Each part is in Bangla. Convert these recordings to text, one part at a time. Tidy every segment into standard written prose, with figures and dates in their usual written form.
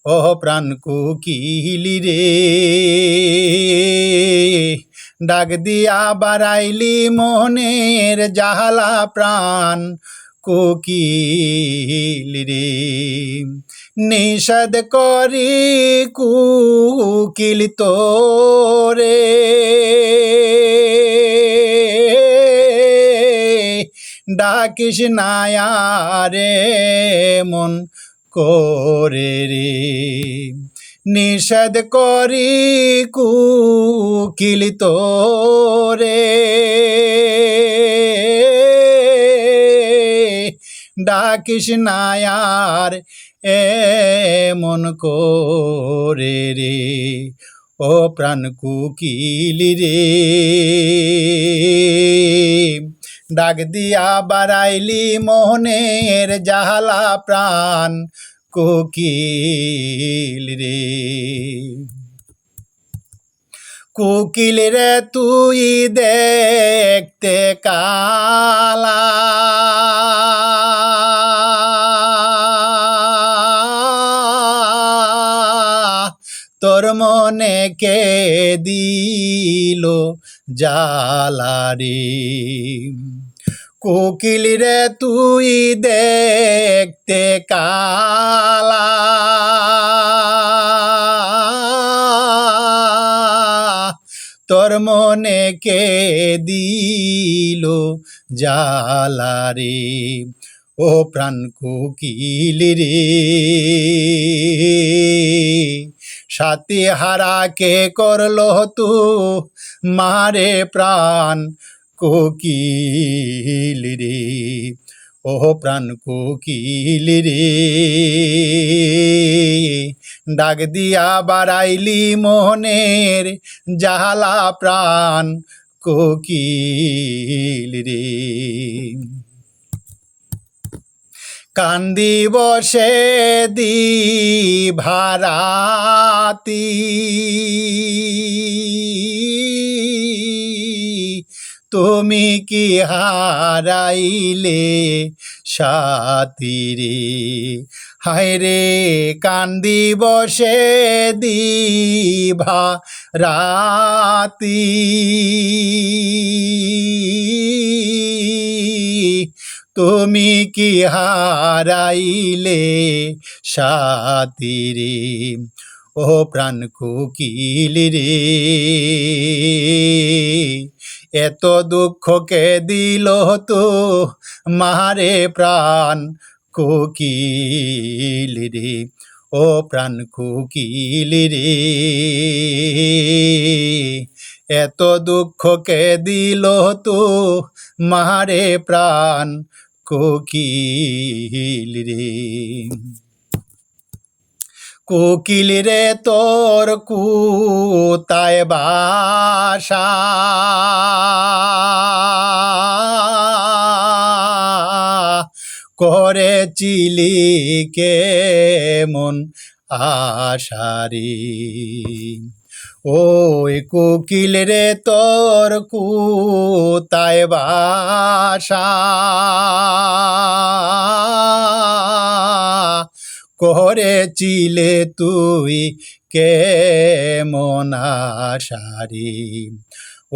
ও প্রাণ কোকিলি রে, ডাক দিয়া বাড়াইলি মনের জাহালা প্রাণ কোকিলি রে। নিষেধ করি কোকিল তোরে, ডাকিস নায়ারে মন করে রে। নিষেধ করি কোকিল তোরে, ডাকিস নায়ার এমন করে রে। ও প্রাণ কোকিলি রে, ডাক দিয়া বাড়াইলি মোহনের জাহালা প্রাণ কোকিল রে। কোকিল রে তুই দেখতে কালা, তোর মনে কে দিল জালা রে। কোকিল রে তুই দেখতে কালা, তোর মনে কে দিল জালা রে। ও প্রাণ কোকিল রে, সাথী হারা কে করলো তু মারে প্রাণ কোকিল রে। ও প্রাণ কোকিল রে, ডাক দিয়া বাড়াইলি মোহনের জাহালা প্রাণ কোকিল রে। কান্দি বসে দিভারাতি, তুমি কি হারাইলে সাথী রে। হায় রে কান্দি বসে দিভারাতি, তুমি কি হারাইলে সাথী রে। ও প্রাণ কোকিল রে, এত দুঃখকে দিল তো মারে প্রাণ কোকিল রে। ও প্রাণ কোকিল রে, এত দুঃখকে দিল তো মারে প্রাণ কোকিল রে। কোকিল রে তোর কোথায় বাসা, করেছিলি কেমন আশারি। ওই কোকিল রে তোর কোথায় বাসা, করেছিলে তুই কেমন আশারি।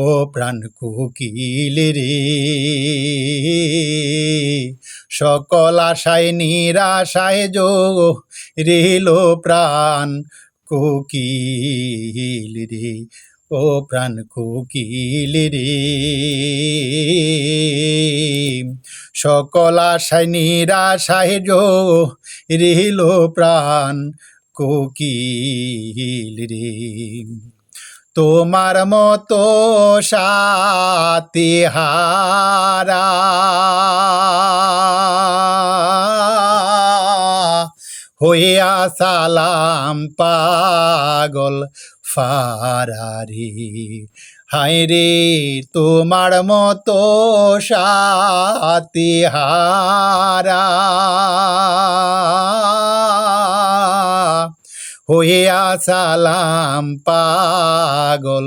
ও প্রাণ কোকিল রে, সকল আশায় নিরাশায় রইল প্রাণ কোকিল রে। ও প্রাণ কোকিল রে, সকল আশায় নিরাশায় রইল প্রাণ কোকিল রে। তোমার মতো সাথী হারা হইয়া সালাম পাগল ফারারি। হায় রে তোমার মতো সাথী হারা হইয়া সালাম পাগল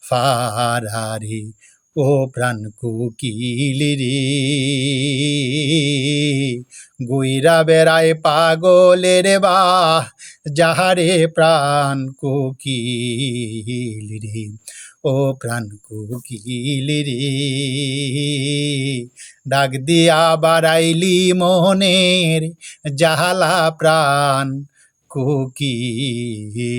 ফারারি। ও প্রাণ কোকিল রে, গইরা বেড়ায় পাগলের বাহ, যাহারে প্রাণ কোকিল রে, ও প্রাণ কোকিল রে, ডাক দিয়া বাড়াইলি মনের জাহালা প্রাণ কোকিল।